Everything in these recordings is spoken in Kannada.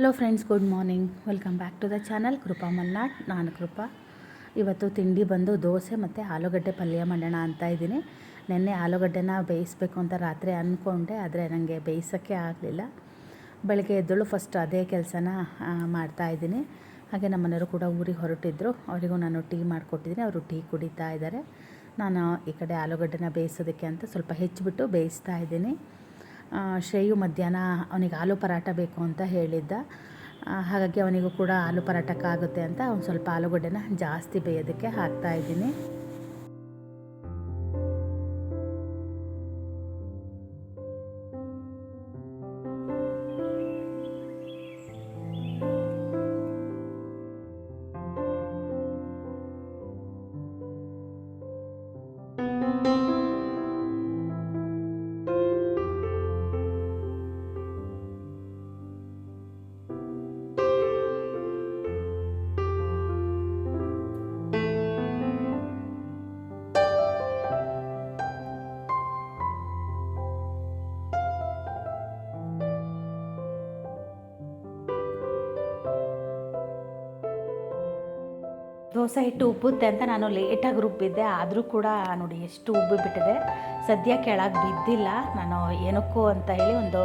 Hello friends, good morning. Welcome back to the channel Krupa Malnad. ನಾನು ಕೃಪಾ. ಇವತ್ತು ತಿಂಡಿ ಬಂದು ದೋಸೆ ಮತ್ತು ಆಲೂಗಡ್ಡೆ ಪಲ್ಯ ಮಾಡೋಣ ಅಂತ ಇದ್ದೀನಿ. ನೆನ್ನೆ ಆಲೂಗಡ್ಡೆನ ಬೇಯಿಸಬೇಕು ಅಂತ ರಾತ್ರಿ ಅಂದ್ಕೊಂಡೆ, ಆದರೆ ನನಗೆ ಬೇಯಿಸೋಕ್ಕೆ ಆಗಲಿಲ್ಲ. ಬೆಳಗ್ಗೆ ಎದ್ದಳು ಫಸ್ಟ್ ಅದೇ ಕೆಲಸನ ಮಾಡ್ತಾಯಿದ್ದೀನಿ. ಹಾಗೆ ನಮ್ಮ ಮನೆಯವರು ಕೂಡ ಊರಿಗೆ ಹೊರಟಿದ್ದರು. ಅವರಿಗೂ ನಾನು ಟೀ ಮಾಡಿಕೊಟ್ಟಿದ್ದೀನಿ. ಅವರು ಟೀ ಕುಡಿತಾ ಇದ್ದಾರೆ. ನಾನು ಈ ಕಡೆ ಆಲೂಗಡ್ಡೆನ ಬೇಯಿಸೋದಕ್ಕೆ ಅಂತ ಸ್ವಲ್ಪ ಹೆಚ್ಚಿಬಿಟ್ಟು ಬೇಯಿಸ್ತಾ ಇದ್ದೀನಿ. ಶ್ರೇಯು ಮಧ್ಯಾಹ್ನ ಅವನಿಗೆ ಆಲೂ ಪರಾಟ ಬೇಕು ಅಂತ ಹೇಳಿದ್ದ. ಹಾಗಾಗಿ ಅವನಿಗೂ ಕೂಡ ಆಲೂ ಪರಾಟಕ್ಕಾಗುತ್ತೆ ಅಂತ ಒಂದು ಸ್ವಲ್ಪ ಆಲೂಗಡ್ಡೆನ ಜಾಸ್ತಿ ಬೇಯೋದಕ್ಕೆ ಹಾಕ್ತಾಯಿದ್ದೀನಿ. ದೋಸೆ ಹಿಟ್ಟು ಉಬ್ಬುತ್ತೆ ಅಂತ ನಾನು ಲೇಟಾಗಿ ರುಬ್ಬಿದ್ದೆ. ಆದರೂ ಕೂಡ ನೋಡಿ ಎಷ್ಟು ಉಬ್ಬಿಬಿಟ್ಟಿದೆ. ಸದ್ಯ ಕೆಳಗೆ ಬಿದ್ದಿಲ್ಲ. ನಾನು ಏನಕ್ಕೂ ಅಂತ ಹೇಳಿ ಒಂದು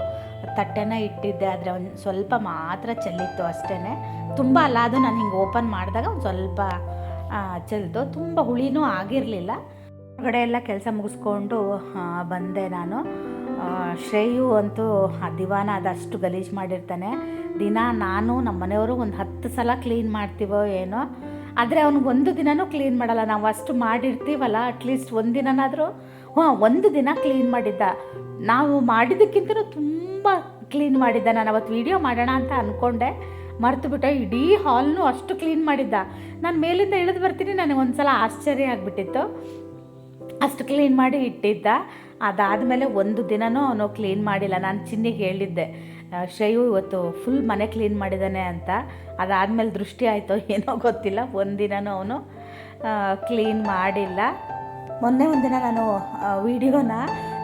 ತಟ್ಟೆನ ಇಟ್ಟಿದ್ದೆ, ಆದರೆ ಒಂದು ಸ್ವಲ್ಪ ಮಾತ್ರ ಚೆಲ್ಲಿತ್ತು ಅಷ್ಟೇ. ತುಂಬ ಅಲ್ಲ, ಅದು ನಾನು ಹಿಂಗೆ ಓಪನ್ ಮಾಡಿದಾಗ ಒಂದು ಸ್ವಲ್ಪ ಚೆಲ್ತು. ತುಂಬ ಹುಳಿನೂ ಆಗಿರಲಿಲ್ಲ. ಹೊರಗಡೆ ಎಲ್ಲ ಕೆಲಸ ಮುಗಿಸ್ಕೊಂಡು ಬಂದೆ ನಾನು. ಶ್ರೇಯು ಅಂತೂ ಆ ದಿವಾನ ಅದಷ್ಟು ಗಲೀಜು ಮಾಡಿರ್ತಾನೆ. ದಿನ ನಾನು ನಮ್ಮ ಮನೆಯವರು ಒಂದು 10 ಸಲ ಕ್ಲೀನ್ ಮಾಡ್ತೀವೋ ಏನೋ, ಆದರೆ ಅವ್ನಿಗೆ ಒಂದು ದಿನವೂ ಕ್ಲೀನ್ ಮಾಡಲ್ಲ. ನಾವು ಅಷ್ಟು ಮಾಡಿರ್ತೀವಲ್ಲ, ಅಟ್ಲೀಸ್ಟ್ ಒಂದು ದಿನನಾದರೂ ಒಂದು ದಿನ ಕ್ಲೀನ್ ಮಾಡಿದ್ದ. ನಾವು ಮಾಡಿದ್ದಕ್ಕಿಂತ ತುಂಬ ಕ್ಲೀನ್ ಮಾಡಿದ್ದ. ನಾನು ಅವತ್ತು ವೀಡಿಯೋ ಮಾಡೋಣ ಅಂತ ಅಂದ್ಕೊಂಡೆ, ಮರ್ತುಬಿಟ್ಟೆ. ಇಡೀ ಹಾಲ್ನೂ ಅಷ್ಟು ಕ್ಲೀನ್ ಮಾಡಿದ್ದ. ನಾನು ಮೇಲಿಂದ ಇಳಿದು ಬರ್ತೀನಿ, ನನಗೆ ಒಂದು ಸಲ ಆಶ್ಚರ್ಯ ಆಗಿಬಿಟ್ಟಿತ್ತು. ಅಷ್ಟು ಕ್ಲೀನ್ ಮಾಡಿ ಇಟ್ಟಿದ್ದ. ಅದಾದಮೇಲೆ ಒಂದು ದಿನವೂ ಅವನು ಕ್ಲೀನ್ ಮಾಡಿಲ್ಲ. ನಾನು ಚಿನ್ನಿಗೆ ಹೇಳಿದ್ದೆ, ಶ್ರೇಯು ಇವತ್ತು ಫುಲ್ ಮನೆ ಕ್ಲೀನ್ ಮಾಡಿದ್ದಾನೆ ಅಂತ. ಅದಾದಮೇಲೆ ದೃಷ್ಟಿ ಆಯಿತೋ ಏನೋ ಗೊತ್ತಿಲ್ಲ, ಒಂದಿನವೂ ಅವನು ಕ್ಲೀನ್ ಮಾಡಿಲ್ಲ. ಮೊನ್ನೆ ಒಂದಿನ ನಾನು ವೀಡಿಯೋನ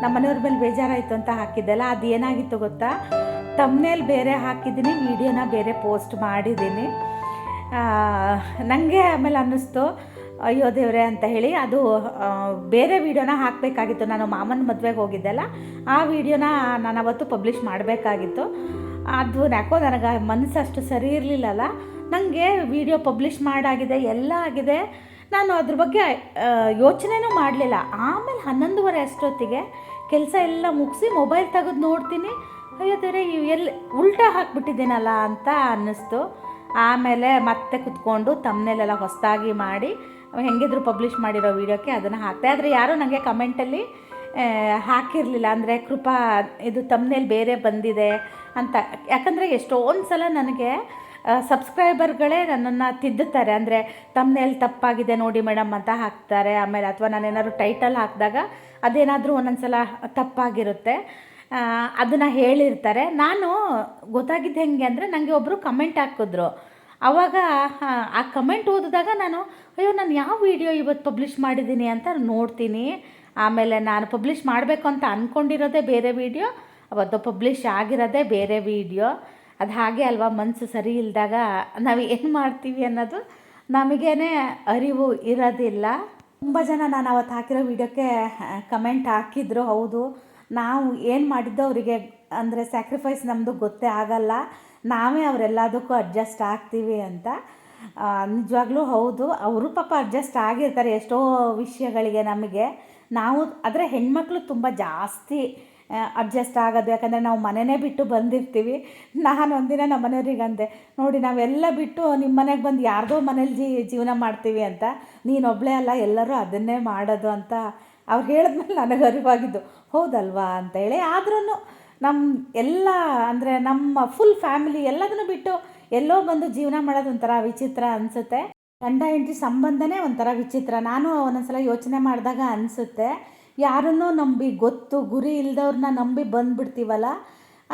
ನಮ್ಮ ಮನೆಯವ್ರ ಮೇಲೆ ಬೇಜಾರಾಯಿತು ಅಂತ ಹಾಕಿದ್ದೆಲ್ಲ, ಅದು ಏನಾಗಿತ್ತು ಗೊತ್ತಾ, ತಮ್ನೇಲ್ ಬೇರೆ ಹಾಕಿದ್ದೀನಿ, ವೀಡಿಯೋನ ಬೇರೆ ಪೋಸ್ಟ್ ಮಾಡಿದ್ದೀನಿ. ನನಗೆ ಆಮೇಲೆ ಅನ್ನಿಸ್ತು, ಅಯ್ಯೋ ದೇವ್ರೆ ಅಂತ ಹೇಳಿ. ಅದು ಬೇರೆ ವೀಡಿಯೋನ ಹಾಕಬೇಕಾಗಿತ್ತು. ನಾನು ಮಾಮನ ಮದುವೆಗೆ ಹೋಗಿದ್ದೆಲ್ಲ, ಆ ವೀಡಿಯೋನ ನಾನು ಅವತ್ತು ಪಬ್ಲಿಷ್ ಮಾಡಬೇಕಾಗಿತ್ತು. ಅದು ಯಾಕೋ ನನಗೆ ಮನಸ್ಸು ಅಷ್ಟು ಸರಿ ಇರಲಿಲ್ಲಲ್ಲ. ನನಗೆ ವೀಡಿಯೋ ಪಬ್ಲಿಷ್ ಮಾಡಾಗಿದೆ, ಎಲ್ಲ ಆಗಿದೆ. ನಾನು ಅದ್ರ ಬಗ್ಗೆ ಯೋಚನೆನೂ ಮಾಡಲಿಲ್ಲ. ಆಮೇಲೆ 11:30 ಅಷ್ಟೊತ್ತಿಗೆ ಕೆಲಸ ಎಲ್ಲ ಮುಗಿಸಿ ಮೊಬೈಲ್ ತೆಗೆದು ನೋಡ್ತೀನಿ, ಅಯ್ಯೋ ದೇವ್ರೆ ಎಲ್ಲಿ ಉಲ್ಟಾ ಹಾಕ್ಬಿಟ್ಟಿದ್ದೀನಲ್ಲ ಅಂತ ಅನ್ನಿಸ್ತು. ಆಮೇಲೆ ಮತ್ತೆ ಕುತ್ಕೊಂಡು ತಮ್ಮನೇಲೆಲ್ಲ ಹೊಸದಾಗಿ ಮಾಡಿ ಹೆಂಗಿದ್ರು ಪಬ್ಲಿಷ್ ಮಾಡಿರೋ ವೀಡಿಯೋಕ್ಕೆ ಅದನ್ನು ಹಾಕ್ತೆ. ಆದರೆ ಯಾರೂ ನನಗೆ ಕಮೆಂಟಲ್ಲಿ ಹಾಕಿರಲಿಲ್ಲ, ಅಂದರೆ ಕೃಪಾ ಇದು ತಮ್ಮನೇಲಿ ಬೇರೆ ಬಂದಿದೆ ಅಂತ. ಯಾಕಂದರೆ ಎಷ್ಟೊಂದು ಸಲ ನನಗೆ ಸಬ್ಸ್ಕ್ರೈಬರ್ಗಳೇ ನನ್ನನ್ನು ತಿದ್ದುತ್ತಾರೆ. ಅಂದರೆ ತಮ್ಮನೇಲಿ ತಪ್ಪಾಗಿದೆ ನೋಡಿ ಮೇಡಮ್ ಅಂತ ಹಾಕ್ತಾರೆ. ಆಮೇಲೆ ಅಥವಾ ನಾನೇನಾದ್ರು ಟೈಟಲ್ ಹಾಕಿದಾಗ ಅದೇನಾದರೂ ಒಂದೊಂದು ಸಲ ತಪ್ಪಾಗಿರುತ್ತೆ, ಅದನ್ನು ಹೇಳಿರ್ತಾರೆ. ನಾನು ಗೊತ್ತಾಗಿದ್ದು ಹೆಂಗೆ ಅಂದರೆ, ನನಗೆ ಒಬ್ಬರು ಕಮೆಂಟ್ ಹಾಕಿದ್ರು. ಆವಾಗ ಆ ಕಮೆಂಟ್ ಓದಿದಾಗ ನಾನು, ಅಯ್ಯೋ ನಾನು ಯಾವ ವೀಡಿಯೋ ಇವತ್ತು ಪಬ್ಲಿಷ್ ಮಾಡಿದ್ದೀನಿ ಅಂತ ನೋಡ್ತೀನಿ. ಆಮೇಲೆ ನಾನು ಪಬ್ಲಿಷ್ ಮಾಡಬೇಕು ಅಂತ ಅಂದ್ಕೊಂಡಿರೋದೇ ಬೇರೆ ವೀಡಿಯೋ, ಅವತ್ತು ಪಬ್ಲಿಷ್ ಆಗಿರೋದೇ ಬೇರೆ ವೀಡಿಯೋ. ಅದು ಹಾಗೆ ಅಲ್ವಾ, ಮನಸ್ಸು ಸರಿ ಇಲ್ಲದಾಗ ನಾವು ಏನು ಮಾಡ್ತೀವಿ ಅನ್ನೋದು ನಮಗೇ ಅರಿವು ಇರೋದಿಲ್ಲ. ತುಂಬ ಜನ ನಾನು ಅವತ್ತು ಹಾಕಿರೋ ವೀಡಿಯೋಕ್ಕೆ ಕಮೆಂಟ್ ಹಾಕಿದ್ರು, ಹೌದು ನಾವು ಏನು ಮಾಡಿದ್ದೋ ಅವರಿಗೆ ಅಂದರೆ ಸ್ಯಾಕ್ರಿಫೈಸ್ ನಮ್ಮದು ಗೊತ್ತೇ ಆಗಲ್ಲ, ನಾವೇ ಅವರೆಲ್ಲದಕ್ಕೂ ಅಡ್ಜಸ್ಟ್ ಆಗ್ತೀವಿ ಅಂತ. ನಿಜವಾಗ್ಲೂ ಹೌದು, ಅವರು ಪಾಪ ಅಡ್ಜಸ್ಟ್ ಆಗಿರ್ತಾರೆ ಎಷ್ಟೋ ವಿಷಯಗಳಿಗೆ ನಮಗೆ. ನಾವು ಆದರೆ ಹೆಣ್ಮಕ್ಳು ತುಂಬ ಜಾಸ್ತಿ ಅಡ್ಜಸ್ಟ್ ಆಗೋದು. ಯಾಕಂದರೆ ನಾವು ಮನೆಯೇ ಬಿಟ್ಟು ಬಂದಿರ್ತೀವಿ. ನಾನು ಒಂದಿನ ನಮ್ಮ ಮನೆಯವ್ರಿಗೆ ಅಂದೆ, ನೋಡಿ ನಾವೆಲ್ಲ ಬಿಟ್ಟು ನಿಮ್ಮ ಮನೆಗೆ ಬಂದು ಯಾರ್ದೋ ಮನೇಲಿ ಜೀವನ ಮಾಡ್ತೀವಿ ಅಂತ, ನೀನೊಬ್ಬಳೇ ಅಲ್ಲ ಎಲ್ಲರೂ ಅದನ್ನೇ ಮಾಡೋದು ಅಂತ ಅವ್ರು ಹೇಳಿದ್ಮೇಲೆ ನನಗೆ ಅರಿವಾಗಿದ್ದು, ಹೌದಲ್ವಾ ಅಂತೇಳಿ. ಆದ್ರೂ ನಮ್ಮ ಎಲ್ಲ ಅಂದರೆ ನಮ್ಮ ಫುಲ್ ಫ್ಯಾಮಿಲಿ ಎಲ್ಲದನ್ನು ಬಿಟ್ಟು ಎಲ್ಲೋ ಬಂದು ಜೀವನ ಮಾಡೋದು ಒಂಥರ ವಿಚಿತ್ರ ಅನಿಸುತ್ತೆ. ಗಂಡ ಹೆಂಡತಿ ಸಂಬಂಧನೇ ಒಂಥರ ವಿಚಿತ್ರ. ನಾನು ಒಂದೊಂದ್ಸಲ ಯೋಚನೆ ಮಾಡಿದಾಗ ಅನಿಸುತ್ತೆ, ಯಾರನ್ನೂ ನಂಬಿ ಗೊತ್ತು ಗುರಿ ಇಲ್ದವ್ರನ್ನ ನಂಬಿ ಬಂದುಬಿಡ್ತೀವಲ್ಲ,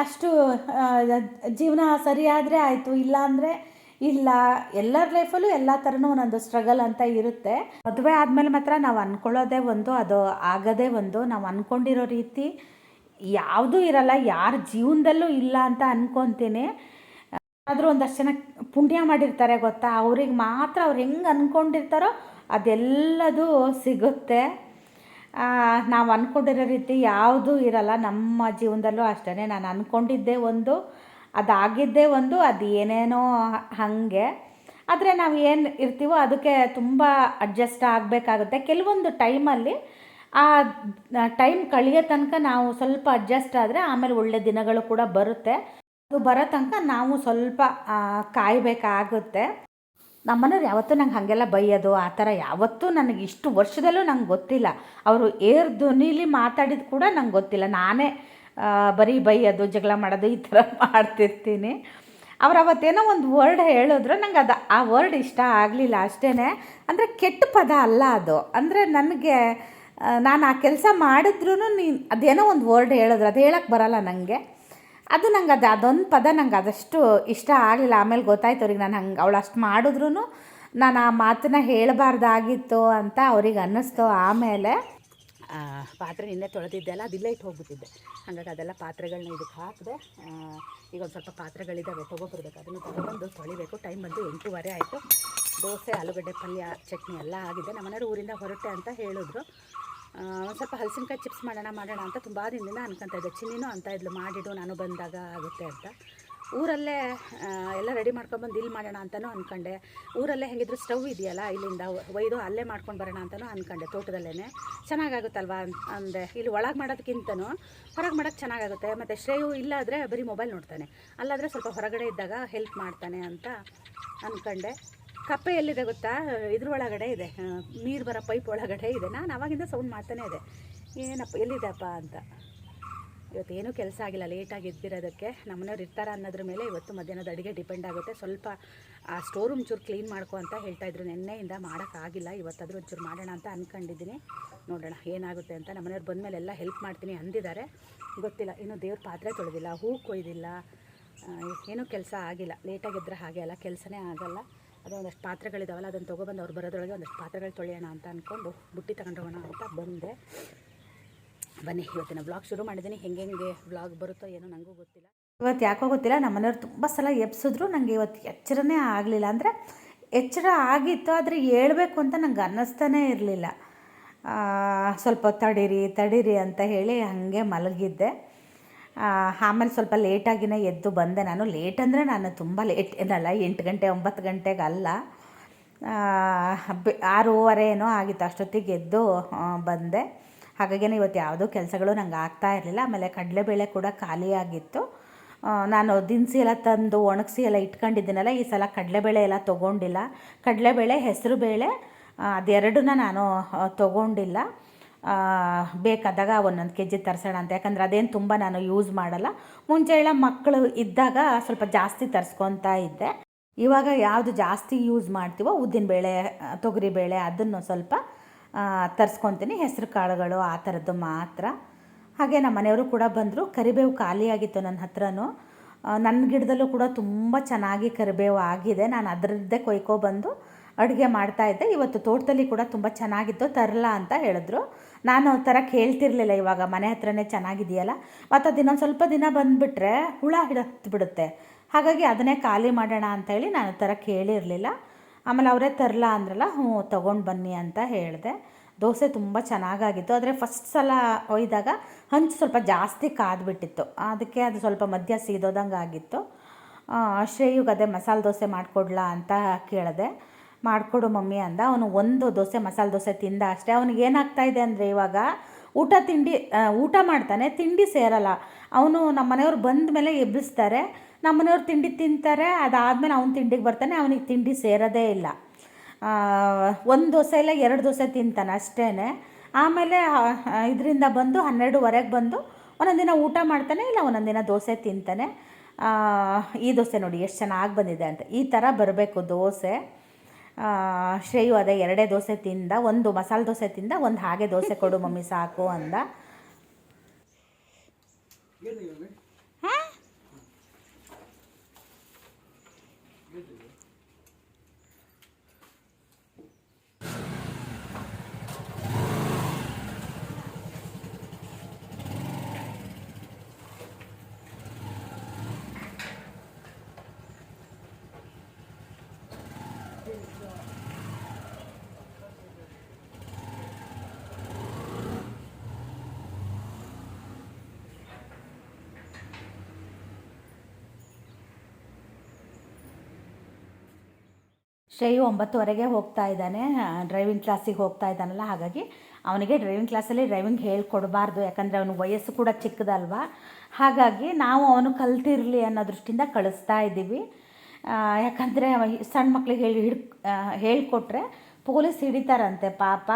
ಅಷ್ಟು ಜೀವನ ಸರಿಯಾದರೆ ಆಯಿತು, ಇಲ್ಲ ಅಂದರೆ ಇಲ್ಲ. ಎಲ್ಲರ ಲೈಫಲ್ಲೂ ಎಲ್ಲ ಥರನೂ ಒಂದೊಂದು ಸ್ಟ್ರಗಲ್ ಅಂತ ಇರುತ್ತೆ. ಮದುವೆ ಆದಮೇಲೆ ಮಾತ್ರ ನಾವು ಅಂದ್ಕೊಳ್ಳೋದೇ ಒಂದು, ಅದು ಆಗೋದೇ ಒಂದು. ನಾವು ಅಂದ್ಕೊಂಡಿರೋ ರೀತಿ ಯಾವುದೂ ಇರಲ್ಲ, ಯಾರ ಜೀವನದಲ್ಲೂ ಇಲ್ಲ ಅಂತ ಅಂದ್ಕೊತೀನಿ. ಆದರೂ ಒಂದಷ್ಟು ಜನ ಪುಣ್ಯ ಮಾಡಿರ್ತಾರೆ ಗೊತ್ತಾ, ಅವ್ರಿಗೆ ಮಾತ್ರ ಅವ್ರು ಹೆಂಗೆ ಅಂದ್ಕೊಂಡಿರ್ತಾರೋ ಅದೆಲ್ಲದೂ ಸಿಗುತ್ತೆ. ನಾವು ಅಂದ್ಕೊಂಡಿರೋ ರೀತಿ ಯಾವುದೂ ಇರಲ್ಲ ನಮ್ಮ ಜೀವನದಲ್ಲೂ ಅಷ್ಟೇ. ನಾನು ಅಂದ್ಕೊಂಡಿದ್ದೇ ಒಂದು, ಅದಾಗಿದ್ದೇ ಒಂದು, ಅದು ಏನೇನೋ ಹಾಗೆ. ಆದರೆ ನಾವು ಏನು ಇರ್ತೀವೋ ಅದಕ್ಕೆ ತುಂಬ ಅಡ್ಜಸ್ಟ್ ಆಗಬೇಕಾಗುತ್ತೆ. ಕೆಲವೊಂದು ಟೈಮಲ್ಲಿ ಆ ಟೈಮ್ ಕಳೆಯೋ ತನಕ ನಾವು ಸ್ವಲ್ಪ ಅಡ್ಜಸ್ಟ್ ಆದರೆ ಆಮೇಲೆ ಒಳ್ಳೆ ದಿನಗಳು ಕೂಡ ಬರುತ್ತೆ. ಅದು ಬರೋ ತನಕ ನಾವು ಸ್ವಲ್ಪ ಕಾಯಬೇಕಾಗುತ್ತೆ. ನಮ್ಮನೆಯವ್ರು ಯಾವತ್ತೂ ನಂಗೆ ಹಾಗೆಲ್ಲ ಬೈಯೋದು ಆ ಥರ ಯಾವತ್ತೂ ನನಗೆ ಇಷ್ಟು ವರ್ಷದಲ್ಲೂ ನಂಗೆ ಗೊತ್ತಿಲ್ಲ. ಅವರು ಏರ್ ಧ್ವನಿಲಿ ಮಾತಾಡಿದ್ದು ಕೂಡ ನಂಗೆ ಗೊತ್ತಿಲ್ಲ. ನಾನೇ ಬರೀ ಬೈಯೋದು, ಜಗಳ ಮಾಡೋದು ಈ ಥರ ಮಾಡ್ತಿರ್ತೀನಿ. ಅವ್ರು ಅವತ್ತೇನೋ ಒಂದು ವರ್ಡ್ ಹೇಳಿದ್ರು, ನಂಗೆ ಅದು ಆ ವರ್ಡ್ ಇಷ್ಟ ಆಗಲಿಲ್ಲ ಅಷ್ಟೇ. ಅಂದರೆ ಕೆಟ್ಟ ಪದ ಅಲ್ಲ ಅದು. ಅಂದರೆ ನನಗೆ ನಾನು ಆ ಕೆಲಸ ಮಾಡಿದ್ರೂ ನೀನು ಅದೇನೋ ಒಂದು ವರ್ಡ್ ಹೇಳಿದ್ರು, ಅದು ಹೇಳೋಕ್ಕೆ ಬರೋಲ್ಲ ನನಗೆ. ಅದು ನಂಗೆ ಅದೊಂದು ಪದ ನಂಗೆ ಅದಷ್ಟು ಇಷ್ಟ ಆಗಲಿಲ್ಲ. ಆಮೇಲೆ ಗೊತ್ತಾಯ್ತು ಅವ್ರಿಗೆ ನಾನು ಹಂಗೆ ಅವಳು ಅಷ್ಟು ಮಾಡಿದ್ರೂ ನಾನು ಆ ಮಾತನ್ನ ಹೇಳಬಾರ್ದಾಗಿತ್ತು ಅಂತ ಅವ್ರಿಗೆ ಅನ್ನಿಸ್ತು. ಆಮೇಲೆ ಪಾತ್ರೆ ನಿನ್ನೆ ತೊಳೆದಿದ್ದೆ ಅಲ್ಲ, ಅದಿಲ್ಲ ಇಟ್ಟು ಹೋಗ್ಬಿಟ್ಟಿದ್ದೆ. ಹಾಗಾಗಿ ಅದೆಲ್ಲ ಪಾತ್ರೆಗಳನ್ನ ಇದಕ್ಕೆ ಹಾಕಿದೆ. ಈಗ ಒಂದು ಸ್ವಲ್ಪ ಪಾತ್ರೆಗಳಿದ್ದಾವೆ, ತೊಗೊಬರ್ಬೇಕು. ಅದನ್ನು ತೊಗೊಬಂದು ತೊಳಿಬೇಕು. ಟೈಮ್ ಬಂದು 8:15 ಆಯಿತು. ದೋಸೆ, ಆಲೂಗಡ್ಡೆ ಪಲ್ಯ, ಚಟ್ನಿ ಎಲ್ಲ ಆಗಿದೆ. ನಮ್ಮನೆಯವರು ಊರಿಂದ ಹೊರಟೆ ಅಂತ ಹೇಳಿದ್ರು. ಒಂದು ಸ್ವಲ್ಪ ಹಲಸಿನಕಾಯಿ ಚಿಪ್ಸ್ ಮಾಡೋಣ ಅಂತ ತುಂಬ ದಿನದಿಂದ ಅನ್ಕೊತಾ ಇದ್ದೆ. ಚಿನ್ನಿನೂ ಅಂತ ಇದ್ಲು, ಮಾಡಿಡು ನಾನು ಬಂದಾಗ ಆಗುತ್ತೆ ಅಂತ. ಊರಲ್ಲೇ ಎಲ್ಲ ರೆಡಿ ಮಾಡ್ಕೊಂಡ್ಬಂದು ಇಲ್ಲಿ ಮಾಡೋಣ ಅಂತಲೂ ಅಂದ್ಕೊಂಡೆ. ಊರಲ್ಲೇ ಹೆಂಗಿದ್ರು ಸ್ಟವ್ ಇದೆಯಲ್ಲ, ಇಲ್ಲಿಂದ ಒಯ್ದು ಅಲ್ಲೇ ಮಾಡ್ಕೊಂಡು ಬರೋಣ ಅಂತಲೂ ಅಂದ್ಕೊಂಡೆ. ತೋಟದಲ್ಲೇ ಚೆನ್ನಾಗಾಗುತ್ತಲ್ವ ಅಂದೆ. ಇಲ್ಲಿ ಒಳಗೆ ಮಾಡೋದಕ್ಕಿಂತನೂ ಹೊರಗೆ ಮಾಡೋಕ್ಕೆ ಚೆನ್ನಾಗಾಗುತ್ತೆ. ಮತ್ತು ಶ್ರೇಯು ಇಲ್ಲಾದರೆ ಬರೀ ಮೊಬೈಲ್ ನೋಡ್ತಾನೆ, ಅಲ್ಲಾದರೆ ಸ್ವಲ್ಪ ಹೊರಗಡೆ ಇದ್ದಾಗ ಹೆಲ್ಪ್ ಮಾಡ್ತಾನೆ ಅಂತ ಅಂದ್ಕೊಂಡೆ. ಕಪ್ಪೆ ಎಲ್ಲಿದೆ ಗೊತ್ತಾ, ಇದ್ರ ಒಳಗಡೆ ಇದೆ, ನೀರು ಬರೋ ಪೈಪ್ ಒಳಗಡೆ ಇದೆ. ನಾನು ಆವಾಗಿಂದ ಸೌಂಡ್ ಮಾಡ್ತಾನೆ ಇದೆ, ಏನಪ್ಪ ಎಲ್ಲಿದೆಪ್ಪ ಅಂತ. ಇವತ್ತೇನೂ ಕೆಲಸ ಆಗಿಲ್ಲ, ಲೇಟಾಗಿ ಎದ್ದಿರೋದಕ್ಕೆ. ನಮ್ಮನೆಯವ್ರು ಇರ್ತಾರ ಅನ್ನೋದ್ರ ಮೇಲೆ ಇವತ್ತು ಮಧ್ಯಾಹ್ನದ ಅಡುಗೆ ಡಿಪೆಂಡ್ ಆಗುತ್ತೆ. ಸ್ವಲ್ಪ ಆ ಸ್ಟೋರ್ ರೂಮ್ ಚೂರು ಕ್ಲೀನ್ ಮಾಡ್ಕೊ ಅಂತ ಹೇಳ್ತಾಯಿದ್ರು. ನೆನ್ನೆಯಿಂದ ಮಾಡೋಕ್ಕಾಗಿಲ್ಲ. ಇವತ್ತಾದರೂ ಒಂಚೂರು ಮಾಡೋಣ ಅಂತ ಅಂದ್ಕೊಂಡಿದ್ದೀನಿ. ನೋಡೋಣ ಏನಾಗುತ್ತೆ ಅಂತ. ನಮ್ಮನೆಯವ್ರು ಬಂದಮೇಲೆ ಎಲ್ಲ ಹೆಲ್ಪ್ ಮಾಡ್ತೀನಿ ಅಂದಿದ್ದಾರೆ. ಗೊತ್ತಿಲ್ಲ, ಇನ್ನೂ ದೇವ್ರ ಪಾತ್ರೆ ತೊಳೆದಿಲ್ಲ, ಹೂ ಕೊಯ್ದಿಲ್ಲ, ಏನೂ ಕೆಲಸ ಆಗಿಲ್ಲ. ಲೇಟಾಗಿದ್ದರೆ ಹಾಗೆ ಅಲ್ಲ, ಕೆಲಸನೇ ಆಗಲ್ಲ. ಅದೇ ಒಂದಷ್ಟು ಪಾತ್ರೆಗಳಿದಾವಲ್ಲ, ಅದನ್ನು ತೊಗೊಬಂದು ಅವ್ರು ಬರೋದ್ರೊಳಗೆ ಒಂದಷ್ಟು ಪಾತ್ರೆಗಳು ತೊಳೆಯೋಣ ಅಂತ ಅಂದ್ಕೊಂಡು ಬುಟ್ಟಿ ತಗೊಂಡು ಹೋಗೋಣ ಅಂತ ಬಂದೆ. ಬನ್ನಿ, ಇವತ್ತಿನ ವ್ಲಾಗ್ ಶುರು ಮಾಡಿದ್ದೀನಿ. ಹೆಂಗೆ ವ್ಲಾಗ್ ಬರುತ್ತೋ ಏನೋ ನನಗೂ ಗೊತ್ತಿಲ್ಲ. ಇವತ್ತು ಯಾಕೋ ಗೊತ್ತಿಲ್ಲ, ನಮ್ಮ ಮನೆಯವ್ರು ತುಂಬ ಸಲ ಎಬ್ಸಿದ್ರು. ನನಗೆ ಇವತ್ತು ಎಚ್ಚರನೇ ಆಗಲಿಲ್ಲ. ಅಂದರೆ ಎಚ್ಚರ ಆಗಿತ್ತು, ಆದರೆ ಹೇಳ್ಬೇಕು ಅಂತ ನಂಗೆ ಅನ್ನಿಸ್ತಾನೇ ಇರಲಿಲ್ಲ. ಸ್ವಲ್ಪ ತಡೀರಿ ಅಂತ ಹೇಳಿ ಹಾಗೆ ಮಲಗಿದ್ದೆ. ಆಮೇಲೆ ಸ್ವಲ್ಪ ಲೇಟಾಗಿನೇ ಎದ್ದು ಬಂದೆ. ನಾನು ಲೇಟ್ ಅಂದರೆ ನಾನು ತುಂಬ ಲೇಟ್ ಏನಲ್ಲ, 8 ಗಂಟೆ 9 ಗಂಟೆಗೆ ಅಲ್ಲ, 6:15 ಏನೋ ಆಗಿತ್ತು. ಅಷ್ಟೊತ್ತಿಗೆ ಎದ್ದು ಬಂದೆ. ಹಾಗಾಗೇ ಇವತ್ತು ಯಾವುದೋ ಕೆಲಸಗಳು ನಂಗೆ ಆಗ್ತಾ ಇರಲಿಲ್ಲ. ಆಮೇಲೆ ಕಡಲೆಬೇಳೆ ಕೂಡ ಖಾಲಿಯಾಗಿತ್ತು. ನಾನು ದಿನಸಿ ಎಲ್ಲ ತಂದು ಒಣಗಿಸಿ ಎಲ್ಲ ಇಟ್ಕೊಂಡಿದ್ದೀನಲ್ಲ, ಈ ಸಲ ಕಡಲೆಬೇಳೆ ಎಲ್ಲ ತೊಗೊಂಡಿಲ್ಲ. ಕಡಲೆಬೇಳೆ, ಹೆಸರುಬೇಳೆ ಅದೆರಡನ್ನ ನಾನು ತೊಗೊಂಡಿಲ್ಲ. ಬೇಕಾದಾಗ 1 kg ತರಿಸೋಣ ಅಂತ. ಯಾಕಂದರೆ ಅದೇನು ತುಂಬ ನಾನು ಯೂಸ್ ಮಾಡಲ್ಲ. ಮುಂಚೆ ಎಲ್ಲ ಮಕ್ಕಳು ಇದ್ದಾಗ ಸ್ವಲ್ಪ ಜಾಸ್ತಿ ತರಿಸ್ಕೊತಾ ಇದ್ದೆ. ಇವಾಗ ಯಾವುದು ಜಾಸ್ತಿ ಯೂಸ್ ಮಾಡ್ತೀವೋ ಉದ್ದಿನಬೇಳೆ, ತೊಗರಿಬೇಳೆ ಅದನ್ನು ಸ್ವಲ್ಪ ತರಿಸ್ಕೊತೀನಿ. ಹೆಸರು ಕಾಳುಗಳು ಆ ಥರದ್ದು ಮಾತ್ರ. ಹಾಗೆ ನಮ್ಮ ಮನೆಯವರು ಕೂಡ ಬಂದರು. ಕರಿಬೇವು ಖಾಲಿಯಾಗಿತ್ತು ನನ್ನ ಹತ್ರನೂ. ನನ್ನ ಗಿಡದಲ್ಲೂ ಕೂಡ ತುಂಬ ಚೆನ್ನಾಗಿ ಕರಿಬೇವು ಆಗಿದೆ. ನಾನು ಅದರದ್ದೇ ಕೊಯ್ಕೊಬಂದು ಅಡುಗೆ ಮಾಡ್ತಾಯಿದ್ದೆ. ಇವತ್ತು ತೋಟದಲ್ಲಿ ಕೂಡ ತುಂಬ ಚೆನ್ನಾಗಿತ್ತು, ತರಲ್ಲ ಅಂತ ಹೇಳಿದ್ರು. ನಾನು ತರಕ್ಕೆ ಹೇಳ್ತಿರ್ಲಿಲ್ಲ. ಇವಾಗ ಮನೆ ಹತ್ರನೇ ಚೆನ್ನಾಗಿದೆಯಲ್ಲ, ಮತ್ತು ಅದು ಇನ್ನೊಂದು ಸ್ವಲ್ಪ ದಿನ ಬಂದುಬಿಟ್ರೆ ಹುಳ ಹಿಡಿದ್ಬಿಡುತ್ತೆ. ಹಾಗಾಗಿ ಅದನ್ನೇ ಖಾಲಿ ಮಾಡೋಣ ಅಂಥೇಳಿ ನಾನು ತರಕ್ಕೆ ಹೇಳಿರಲಿಲ್ಲ. ಆಮೇಲೆ ಅವರೇ ತರಲ್ಲ ಅಂದ್ರಲ್ಲ, ಹ್ಞೂ ತೊಗೊಂಡು ಬನ್ನಿ ಅಂತ ಹೇಳಿದೆ. ದೋಸೆ ತುಂಬ ಚೆನ್ನಾಗಾಗಿತ್ತು. ಆದರೆ ಫಸ್ಟ್ ಸಲ ಒಯ್ದಾಗ ಹಂಚು ಸ್ವಲ್ಪ ಜಾಸ್ತಿ ಕಾದ್ಬಿಟ್ಟಿತ್ತು. ಅದಕ್ಕೆ ಅದು ಸ್ವಲ್ಪ ಮಧ್ಯ ಸೀದೋದಂಗೆ ಆಗಿತ್ತು. ಶ್ರೇಯುಗೆ ಅದೇ ಮಸಾಲೆ ದೋಸೆ ಮಾಡಿಕೊಡ್ಲಾ ಅಂತ ಕೇಳಿದೆ. ಮಾಡಿಕೊಡು ಮಮ್ಮಿ ಅಂದ. ಅವನು ಒಂದು ದೋಸೆ ಮಸಾಲೆ ದೋಸೆ ತಿಂದ ಅಷ್ಟೇ. ಅವನಿಗೆ ಏನಾಗ್ತಾಯಿದೆ ಅಂದರೆ ಇವಾಗ ಊಟ ಮಾಡ್ತಾನೆ, ತಿಂಡಿ ಸೇರಲ್ಲ. ಅವನು ನಮ್ಮ ಮನೆಯವ್ರು ಬಂದ ಮೇಲೆ ಎಬ್ಬಿಸ್ತಾರೆ, ನಮ್ಮ ಮನೆಯವ್ರು ತಿಂಡಿ ತಿಂತಾರೆ. ಅದಾದಮೇಲೆ ಅವ್ನು ತಿಂಡಿಗೆ ಬರ್ತಾನೆ, ಅವನಿಗೆ ತಿಂಡಿ ಸೇರೋದೇ ಇಲ್ಲ. 1 ದೋಸೆ ಇಲ್ಲ 2 ದೋಸೆ ತಿಂತಾನೆ ಅಷ್ಟೇ. ಆಮೇಲೆ ಇದರಿಂದ ಬಂದು 12:15 ಬಂದು ಒಂದೊಂದು ದಿನ ಊಟ ಮಾಡ್ತಾನೆ, ಇಲ್ಲ ಒಂದೊಂದು ದಿನ ದೋಸೆ ತಿಂತಾನೆ. ಈ ದೋಸೆ ನೋಡಿ ಎಷ್ಟು ಚೆನ್ನಾಗಿ ಬಂದಿದೆ ಅಂತ. ಈ ಥರ ಬರಬೇಕು ದೋಸೆ. ಶ್ರೇಯು ಅದೇ 2 ದೋಸೆ ತಿಂದ, 1 ಮಸಾಲೆ ದೋಸೆ ತಿಂದ, 1 ಹಾಗೆ ದೋಸೆ ಕೊಡು ಮಮ್ಮಿ ಸಾಕು ಅಂದ. ಶ್ರೇಯು 9:30ಗೆ ಹೋಗ್ತಾ ಇದ್ದಾನೆ, ಡ್ರೈವಿಂಗ್ ಕ್ಲಾಸಿಗೆ ಹೋಗ್ತಾ ಇದ್ದಾನಲ್ಲ, ಹಾಗಾಗಿ ಅವನಿಗೆ ಡ್ರೈವಿಂಗ್ ಕ್ಲಾಸಲ್ಲಿ ಡ್ರೈವಿಂಗ್ ಹೇಳ್ಕೊಡಬಾರ್ದು, ಯಾಕಂದರೆ ಅವನ ವಯಸ್ಸು ಕೂಡ ಚಿಕ್ಕದಲ್ವ. ಹಾಗಾಗಿ ನಾವು ಅವನು ಕಲ್ತಿರಲಿ ಅನ್ನೋ ದೃಷ್ಟಿಯಿಂದ ಕಳಿಸ್ತಾ ಇದ್ದೀವಿ. ಯಾಕಂದರೆ ಸಣ್ಣ ಮಕ್ಳಿಗೆ ಹೇಳ್ಕೊಟ್ರೆ ಪೊಲೀಸ್ ಹಿಡಿತಾರಂತೆ ಪಾಪ.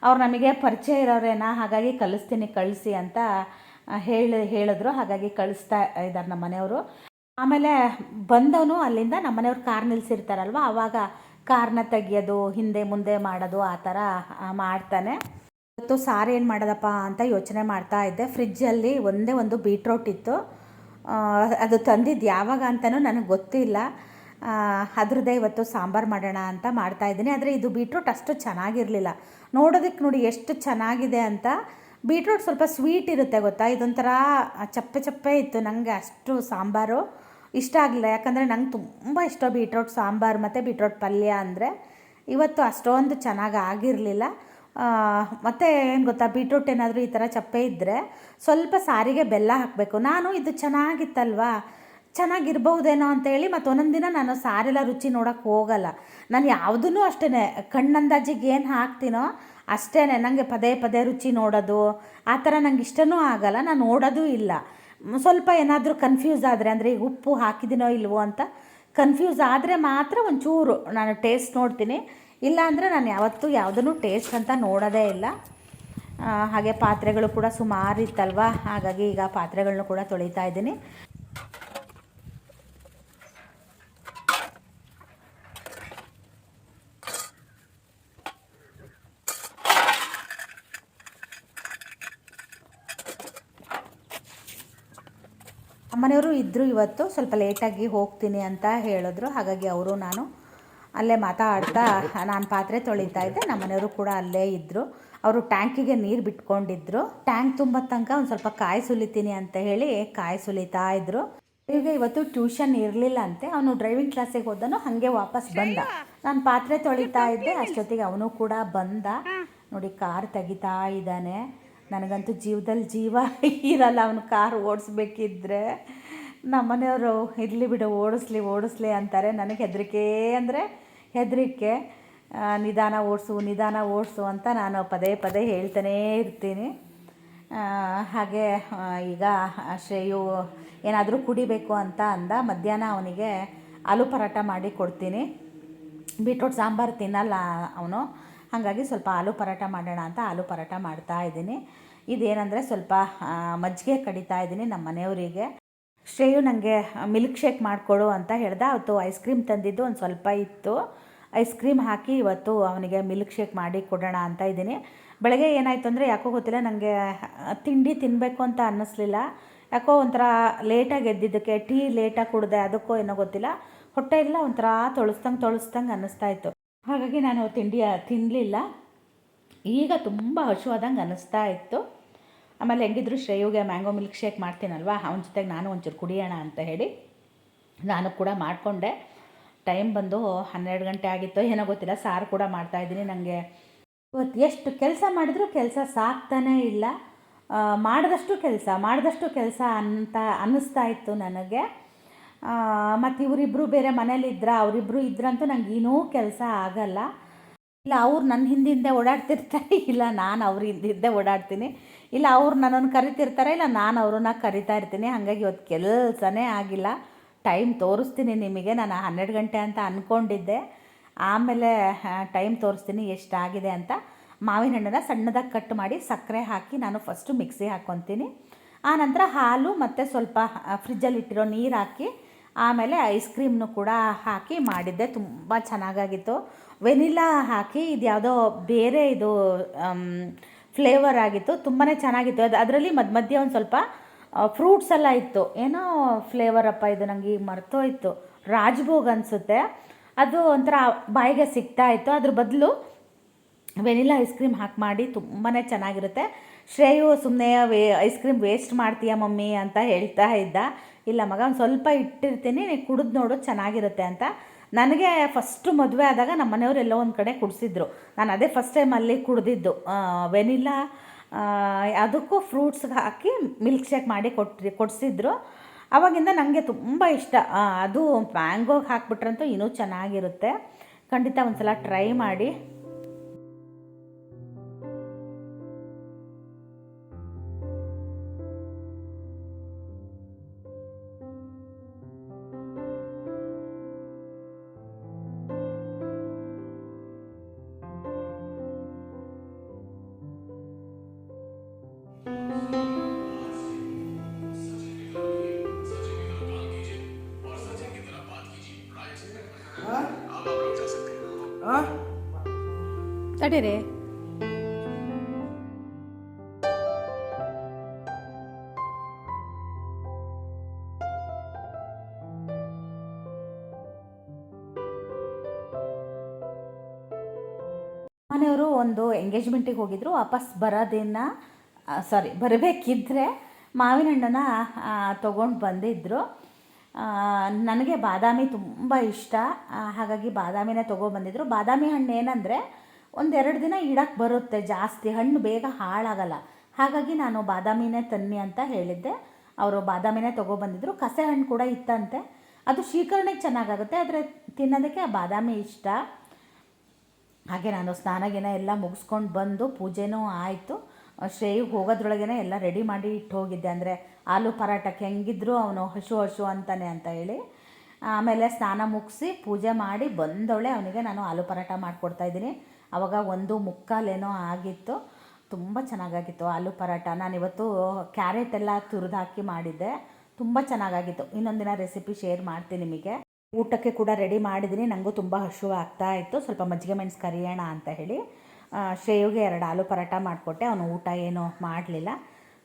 ಅವ್ರು ನಮಗೆ ಪರಿಚಯ ಇರೋರೇನಾ, ಹಾಗಾಗಿ ಕಳಿಸ್ತೀನಿ ಕಳಿಸಿ ಅಂತ ಹೇಳಿದ್ರು. ಹಾಗಾಗಿ ಕಳಿಸ್ತಾ ಇದ್ದಾರೆ ನಮ್ಮ ಮನೆಯವರು. ಆಮೇಲೆ ಬಂದವನು ಅಲ್ಲಿಂದ ನಮ್ಮ ಮನೆಯವ್ರು ಕಾರ್ ನಿಲ್ಲಿಸಿರ್ತಾರಲ್ವ, ಆವಾಗ ಕಾರ್ನ ತೆಗಿಯೋದು, ಹಿಂದೆ ಮುಂದೆ ಮಾಡೋದು, ಆ ಥರ ಮಾಡ್ತಾನೆ. ಇವತ್ತು ಸಾರು ಏನು ಮಾಡೋದಪ್ಪ ಅಂತ ಯೋಚನೆ ಮಾಡ್ತಾ ಇದ್ದೆ. ಫ್ರಿಜ್ಜಲ್ಲಿ ಒಂದೇ ಒಂದು ಬೀಟ್ರೋಟ್ ಇತ್ತು. ಅದು ತಂದಿದ್ದು ಯಾವಾಗ ಅಂತಲೂ ನನಗೆ ಗೊತ್ತಿಲ್ಲ. ಅದ್ರದ್ದೇ ಇವತ್ತು ಸಾಂಬಾರು ಮಾಡೋಣ ಅಂತ ಮಾಡ್ತಾಯಿದ್ದೀನಿ. ಆದರೆ ಇದು ಬೀಟ್ರೋಟ್ ಅಷ್ಟು ಚೆನ್ನಾಗಿರಲಿಲ್ಲ. ನೋಡೋದಕ್ಕೆ ನೋಡಿ ಎಷ್ಟು ಚೆನ್ನಾಗಿದೆ ಅಂತ. ಬೀಟ್ರೋಟ್ ಸ್ವಲ್ಪ ಸ್ವೀಟ್ ಇರುತ್ತೆ ಗೊತ್ತಾ, ಇದೊಂಥರ ಚಪ್ಪೆ ಚಪ್ಪೆ ಇತ್ತು. ನನಗೆ ಅಷ್ಟು ಸಾಂಬಾರು ಇಷ್ಟ ಆಗಲಿಲ್ಲ. ಯಾಕಂದರೆ ನಂಗೆ ತುಂಬ ಇಷ್ಟ ಬೀಟ್ರೋಟ್ ಸಾಂಬಾರು ಮತ್ತು ಬೀಟ್ರೋಟ್ ಪಲ್ಯ ಅಂದರೆ. ಇವತ್ತು ಅಷ್ಟೊಂದು ಚೆನ್ನಾಗಿ ಆಗಿರಲಿಲ್ಲ. ಮತ್ತು ಏನು ಗೊತ್ತಾ, ಬೀಟ್ರೂಟ್ ಏನಾದರೂ ಈ ಥರ ಚಪ್ಪೆ ಇದ್ದರೆ ಸ್ವಲ್ಪ ಸಾರಿಗೆ ಬೆಲ್ಲ ಹಾಕಬೇಕು. ನಾನು ಇದು ಚೆನ್ನಾಗಿತ್ತಲ್ವಾ, ಚೆನ್ನಾಗಿರ್ಬಹುದೇನೋ ಅಂತೇಳಿ ಮತ್ತು ಒಂದೊಂದು ದಿನ ನಾನು ಸಾರೆಲ್ಲ ರುಚಿ ನೋಡೋಕ್ಕೆ ಹೋಗಲ್ಲ. ನಾನು ಯಾವುದೂ ಅಷ್ಟೇ ಕಣ್ಣಂದಾಜಿಗೆ ಏನು ಹಾಕ್ತೀನೋ ಅಷ್ಟೇ. ನನಗೆ ಪದೇ ಪದೇ ರುಚಿ ನೋಡೋದು ಆ ಥರ ನಂಗೆ ಇಷ್ಟನೂ ಆಗಲ್ಲ, ನಾನು ನೋಡೋದೂ ಇಲ್ಲ. ಸ್ವಲ್ಪ ಏನಾದರೂ ಕನ್ಫ್ಯೂಸ್ ಆದರೆ, ಅಂದರೆ ಈಗ ಉಪ್ಪು ಹಾಕಿದ್ದೀನೋ ಇಲ್ವೋ ಅಂತ ಕನ್ಫ್ಯೂಸ್ ಆದರೆ ಮಾತ್ರ ಒಂಚೂರು ನಾನು ಟೇಸ್ಟ್ ನೋಡ್ತೀನಿ. ಇಲ್ಲ ಅಂದರೆ ನಾನು ಯಾವತ್ತೂ ಯಾವುದನ್ನು ಟೇಸ್ಟ್ ಅಂತ ನೋಡೋದೇ ಇಲ್ಲ. ಹಾಗೆ ಪಾತ್ರೆಗಳು ಕೂಡ ಸುಮಾರು ಇತ್ತಲ್ವ, ಹಾಗಾಗಿ ಈಗ ಪಾತ್ರೆಗಳನ್ನೂ ಕೂಡ ತೊಳಿತಾ ಇದ್ದೀನಿ. ಅಮ್ಮನೆಯವರು ಇದ್ದರು ಇವತ್ತು, ಸ್ವಲ್ಪ ಲೇಟಾಗಿ ಹೋಗ್ತೀನಿ ಅಂತ ಹೇಳಿದ್ರು. ಹಾಗಾಗಿ ಅವರು ನಾನು ಅಲ್ಲೇ ಮಾತಾಡ್ತಾ ನಾನು ಪಾತ್ರೆ ತೊಳಿತಾ ಇದ್ದೆ. ನಮ್ಮನೆಯವರು ಕೂಡ ಅಲ್ಲೇ ಇದ್ದರು. ಅವರು ಟ್ಯಾಂಕಿಗೆ ನೀರು ಬಿಟ್ಕೊಂಡಿದ್ರು. ಟ್ಯಾಂಕ್ ತುಂಬ ತನಕ ಒಂದು ಸ್ವಲ್ಪ ಕಾಯಿ ಸುಲಿತೀನಿ ಅಂತ ಹೇಳಿ ಕಾಯಿ ಸುಲಿತಾ ಇದ್ದರು. ಈಗ ಇವತ್ತು ಟ್ಯೂಷನ್ ಇರಲಿಲ್ಲ ಅಂತೆ. ಅವನು ಡ್ರೈವಿಂಗ್ ಕ್ಲಾಸಿಗೆ ಹೋದನು, ಹಾಗೆ ವಾಪಸ್ ಬಂದ. ನಾನು ಪಾತ್ರೆ ತೊಳಿತಾ ಇದ್ದೆ, ಅಷ್ಟೊತ್ತಿಗೆ ಅವನು ಕೂಡ ಬಂದ. ನೋಡಿ ಕಾರ್ ತೆಗಿತಾ ಇದ್ದಾನೆ. ನನಗಂತೂ ಜೀವದಲ್ಲಿ ಜೀವ ಇರಲ್ಲ ಅವನು ಕಾರ್ ಓಡಿಸ್ಬೇಕಿದ್ರೆ. ನಮ್ಮನೆಯವರು ಇರಲಿ ಬಿಡು, ಓಡಿಸ್ಲಿ ಅಂತಾರೆ. ನನಗೆ ಹೆದರಿಕೆ ಅಂದರೆ ಹೆದರಿಕೆ. ನಿಧಾನ ಓಡಿಸು ಅಂತ ನಾನು ಪದೇ ಪದೇ ಹೇಳ್ತಾನೇ ಇರ್ತೀನಿ. ಹಾಗೆ ಈಗ ಶ್ರೇಯು ಏನಾದರೂ ಕುಡಿಬೇಕು ಅಂತ ಅಂದ. ಮಧ್ಯಾಹ್ನ ಅವನಿಗೆ ಆಲೂ ಪರಾಟ ಮಾಡಿ ಕೊಡ್ತೀನಿ. ಬೀಟ್ರೋಟ್ ಸಾಂಬಾರು ತಿನ್ನಲ್ಲ ಅವನು, ಹಾಗಾಗಿ ಸ್ವಲ್ಪ ಆಲೂ ಪರಾಟ ಮಾಡೋಣ ಅಂತ ಆಲೂ ಪರಾಟ ಮಾಡ್ತಾಯಿದ್ದೀನಿ. ಇದೇನೆಂದರೆ ಸ್ವಲ್ಪ ಮಜ್ಜಿಗೆ ಕಡಿತಾ ಇದ್ದೀನಿ ನಮ್ಮ ಮನೆಯವರಿಗೆ. ಶ್ರೇಯು ನನಗೆ ಮಿಲ್ಕ್ ಶೇಕ್ ಮಾಡಿಕೊಡು ಅಂತ ಹೇಳ್ದೆ. ಅವತ್ತು ಐಸ್ ಕ್ರೀಮ್ ತಂದಿದ್ದು ಒಂದು ಸ್ವಲ್ಪ ಇತ್ತು, ಐಸ್ ಕ್ರೀಮ್ ಹಾಕಿ ಇವತ್ತು ಅವನಿಗೆ ಮಿಲ್ಕ್ ಶೇಕ್ ಮಾಡಿ ಕೊಡೋಣ ಅಂತ ಇದ್ದೀನಿ. ಬೆಳಗ್ಗೆ ಏನಾಯಿತು ಅಂದರೆ ಯಾಕೋ ಗೊತ್ತಿಲ್ಲ, ನನಗೆ ತಿಂಡಿ ತಿನ್ನಬೇಕು ಅಂತ ಅನ್ನಿಸ್ಲಿಲ್ಲ. ಯಾಕೋ ಒಂಥರ ಲೇಟಾಗಿ ಎದ್ದಿದ್ದಕ್ಕೆ, ಟೀ ಲೇಟಾಗಿ ಕುಡಿದೆ, ಅದಕ್ಕೋ ಏನೋ ಗೊತ್ತಿಲ್ಲ, ಹೊಟ್ಟೆ ಎಲ್ಲ ಒಂಥರ ತೊಳಸ್ದಂಗೆ ಅನ್ನಿಸ್ತಾಯಿತ್ತು. ಹಾಗಾಗಿ ನಾನು ತಿಂಡಿ ತಿನ್ನಲಿಲ್ಲ. ಈಗ ತುಂಬ ಹಸುವಾದಂಗೆ ಅನ್ನಿಸ್ತಾ ಇತ್ತು. ಆಮೇಲೆ ಹೆಂಗಿದ್ರು ಶ್ರೇಯುಗೆ ಮ್ಯಾಂಗೋ ಮಿಲ್ಕ್ ಶೇಕ್ ಮಾಡ್ತೀನಲ್ವ, ಅವನ ಜೊತೆಗೆ ನಾನು ಒಂಚೂರು ಕುಡಿಯೋಣ ಅಂತ ಹೇಳಿ ನಾನು ಕೂಡ ಮಾಡಿಕೊಂಡೆ. ಟೈಮ್ ಬಂದು 12 ಗಂಟೆ ಆಗಿತ್ತು ಏನೋ ಗೊತ್ತಿಲ್ಲ. ಸಾರು ಕೂಡ ಮಾಡ್ತಾಯಿದ್ದೀನಿ. ನನಗೆ ಇವತ್ತು ಎಷ್ಟು ಕೆಲಸ ಮಾಡಿದ್ರೂ ಕೆಲಸ ಸಾಕ್ತಾನೇ ಇಲ್ಲ. ಮಾಡಿದಷ್ಟು ಕೆಲಸ ಅಂತ ಅನ್ನಿಸ್ತಾ ಇತ್ತು ನನಗೆ. ಮತ್ತು ಇವರಿಬ್ಬರು ಬೇರೆ ಮನೇಲಿದ್ದರೆ, ಅವರಿಬ್ಬರು ಇದ್ರಂತೂ ನನಗೆ ಏನೂ ಕೆಲಸ ಆಗಲ್ಲ. ಇಲ್ಲ ಅವ್ರು ನನ್ನ ಹಿಂದೆ ಓಡಾಡ್ತಿರ್ತಾರೆ, ಇಲ್ಲ ನಾನು ಅವ್ರ ಹಿಂದೆ ಓಡಾಡ್ತೀನಿ, ಇಲ್ಲ ಅವ್ರು ನನ್ನನ್ನು ಕರಿತಿರ್ತಾರೆ, ಇಲ್ಲ ನಾನು ಅವ್ರನ್ನ ಕರಿತಾ ಇರ್ತೀನಿ. ಹಾಗಾಗಿ ಇವತ್ತು ಕೆಲಸನೇ ಆಗಿಲ್ಲ. ಟೈಮ್ ತೋರಿಸ್ತೀನಿ ನಿಮಗೆ. ನಾನು 12 ಗಂಟೆ ಅಂತ ಅಂದ್ಕೊಂಡಿದ್ದೆ, ಆಮೇಲೆ ಟೈಮ್ ತೋರಿಸ್ತೀನಿ ಎಷ್ಟಾಗಿದೆ ಅಂತ. ಮಾವಿನ ಹಣ್ಣನ್ನು ಸಣ್ಣದಾಗಿ ಕಟ್ ಮಾಡಿ ಸಕ್ಕರೆ ಹಾಕಿ ನಾನು ಫಸ್ಟು ಮಿಕ್ಸಿ ಹಾಕ್ಕೊತೀನಿ. ಆನಂತರ ಹಾಲು ಮತ್ತು ಸ್ವಲ್ಪ ಫ್ರಿಜ್ಜಲ್ಲಿ ಇಟ್ಟಿರೋ ನೀರು ಹಾಕಿ, ಆಮೇಲೆ ಐಸ್ ಕ್ರೀಮ್ನು ಕೂಡ ಹಾಕಿ ಮಾಡಿದ್ದೆ. ತುಂಬ ಚೆನ್ನಾಗಾಗಿತ್ತು. ವೆನಿಲಾ ಹಾಕಿ, ಇದು ಯಾವುದೋ ಬೇರೆ ಇದು ಫ್ಲೇವರ್ ಆಗಿತ್ತು, ತುಂಬಾ ಚೆನ್ನಾಗಿತ್ತು. ಅದರಲ್ಲಿ ಮಧ್ಯೆ ಒಂದು ಸ್ವಲ್ಪ ಫ್ರೂಟ್ಸ್ ಎಲ್ಲ ಇತ್ತು. ಏನೋ ಫ್ಲೇವರಪ್ಪ ಇದು, ನನಗೆ ಈಗ ಮರ್ತೋಯ್ತು, ರಾಜ್ಭೋಗ್ ಅನಿಸುತ್ತೆ. ಅದು ಒಂಥರ ಬಾಯಿಗೆ ಸಿಗ್ತಾಯಿತ್ತು. ಅದ್ರ ಬದಲು ವೆನಿಲಾ ಐಸ್ ಕ್ರೀಮ್ ಹಾಕಿ ಮಾಡಿ ತುಂಬಾ ಚೆನ್ನಾಗಿರುತ್ತೆ. ಶ್ರೇಯು ಸುಮ್ಮನೆ ಐಸ್ ಕ್ರೀಮ್ ವೇಸ್ಟ್ ಮಾಡ್ತೀಯ ಮಮ್ಮಿ ಅಂತ ಹೇಳ್ತಾ ಇದ್ದ. ಇಲ್ಲ ಮಗ, ಒಂದು ಸ್ವಲ್ಪ ಇಟ್ಟಿರ್ತೀನಿ, ನೀನು ಕುಡಿದು ನೋಡು ಚೆನ್ನಾಗಿರುತ್ತೆ ಅಂತ. ನನಗೆ ಫಸ್ಟು ಮದುವೆ ಆದಾಗ ನಮ್ಮ ಮನೆಯವರು ಎಲ್ಲೋ ಒಂದು ಕಡೆ ಕುಡಿಸಿದ್ರು. ನಾನು ಅದೇ ಫಸ್ಟ್ ಟೈಮ್ ಅಲ್ಲಿ ಕುಡಿದಿದ್ದು. ವೆನಿಲಾ ಅದಕ್ಕೂ ಫ್ರೂಟ್ಸ್ಗೆ ಹಾಕಿ ಮಿಲ್ಕ್ ಶೇಕ್ ಮಾಡಿ ಕೊಡಿಸಿದ್ರು. ಆವಾಗಿಂದ ನನಗೆ ತುಂಬ ಇಷ್ಟ. ಅದು ಮ್ಯಾಂಗೋಗೆ ಹಾಕ್ಬಿಟ್ರಂತೂ ಇನ್ನೂ ಚೆನ್ನಾಗಿರುತ್ತೆ. ಖಂಡಿತ ಒಂದು ಸಲ ಟ್ರೈ ಮಾಡಿ. ತಡೀರಿ. ಮನೆಯವರು ಒಂದು ಎಂಗೇಜ್ಮೆಂಟಿಗೆ ಹೋಗಿದ್ರು. ವಾಪಸ್ ಬರಬೇಕಿದ್ದರೆ ಮಾವಿನ ಹಣ್ಣನ್ನು ತೊಗೊಂಡು ಬಂದಿದ್ದರು. ನನಗೆ ಬಾದಾಮಿ ತುಂಬ ಇಷ್ಟ, ಹಾಗಾಗಿ ಬಾದಾಮಿನೇ ತೊಗೊಬಂದಿದ್ರು. ಬಾದಾಮಿ ಹಣ್ಣು ಏನಂದರೆ 1-2 ದಿನ ಇಡಕ್ಕೆ ಬರುತ್ತೆ, ಜಾಸ್ತಿ ಹಣ್ಣು ಬೇಗ ಹಾಳಾಗಲ್ಲ. ಹಾಗಾಗಿ ನಾನು ಬಾದಾಮಿನೇ ತನ್ನಿ ಅಂತ ಹೇಳಿದ್ದೆ. ಅವರು ಬಾದಾಮಿನೇ ತೊಗೊಬಂದಿದ್ರು. ಕಸೆ ಹಣ್ಣು ಕೂಡ ಇತ್ತಂತೆ, ಅದು ಶೀಕರಣೆಗೆ ಚೆನ್ನಾಗಾಗುತ್ತೆ, ಆದರೆ ತಿನ್ನೋದಕ್ಕೆ ಆ ಬಾದಾಮಿ ಇಷ್ಟ. ಹಾಗೆ ನಾನು ಸ್ನಾನಗಿನ ಎಲ್ಲ ಮುಗಿಸ್ಕೊಂಡು ಬಂದು ಪೂಜೆನೂ ಆಯಿತು. ಶ್ರೇಯಿಗೆ ಹೋಗೋದ್ರೊಳಗೇ ಎಲ್ಲ ರೆಡಿ ಮಾಡಿ ಇಟ್ಟು ಹೋಗಿದ್ದೆ. ಅಂದರೆ ಆಲೂ ಪರಾಟಕ್ಕೆ ಹೆಂಗಿದ್ರು ಅವನು ಹಶು ಅಂತಾನೆ ಅಂತ ಹೇಳಿ. ಆಮೇಲೆ ಸ್ನಾನ ಮುಗಿಸಿ ಪೂಜೆ ಮಾಡಿ ಬಂದವಳೆ ಅವನಿಗೆ ನಾನು ಆಲೂ ಪರಾಟ ಮಾಡಿಕೊಡ್ತಾಯಿದ್ದೀನಿ. ಆವಾಗ 1:45 ಆಗಿತ್ತು. ತುಂಬ ಚೆನ್ನಾಗಾಗಿತ್ತು ಆಲೂ ಪರಾಟ. ನಾನಿವತ್ತು ಕ್ಯಾರೆಟ್ ಎಲ್ಲ ತುರಿದು ಹಾಕಿ ಮಾಡಿದ್ದೆ, ತುಂಬ ಚೆನ್ನಾಗಾಗಿತ್ತು. ಇನ್ನೊಂದು ದಿನ ರೆಸಿಪಿ ಶೇರ್ ಮಾಡ್ತೀನಿ ನಿಮಗೆ. ಊಟಕ್ಕೆ ಕೂಡ ರೆಡಿ ಮಾಡಿದ್ದೀನಿ. ನನಗೂ ತುಂಬ ಹಸಿವು ಆಗ್ತಾಯಿತ್ತು. ಸ್ವಲ್ಪ ಮಜ್ಜಿಗೆ ಮೆಣಸು ಕರಿಯೋಣ ಅಂತ ಹೇಳಿ ಶ್ರೇಯುಗೆ 2 ಆಲೂ ಪರಾಟ ಮಾಡಿಕೊಟ್ಟೆ. ಅವನು ಊಟ ಏನೂ ಮಾಡಲಿಲ್ಲ.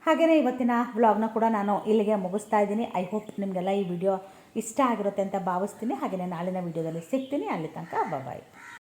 ಹಾಗೆಯೇ ಇವತ್ತಿನ ವ್ಲಾಗ್ನ ಕೂಡ ನಾನು ಇಲ್ಲಿಗೆ ಮುಗಿಸ್ತಾ ಇದ್ದೀನಿ. ಐ ಹೋಪ್ ನಿಮಗೆಲ್ಲ ಈ ವಿಡಿಯೋ ಇಷ್ಟ ಆಗಿರುತ್ತೆ ಅಂತ ಭಾವಿಸ್ತೀನಿ. ಹಾಗೆಯೇ ನಾಳಿನ ವಿಡಿಯೋದಲ್ಲಿ ಸಿಗ್ತೀನಿ. ಅಲ್ಲಿ ತನಕ ಬಾಯ್.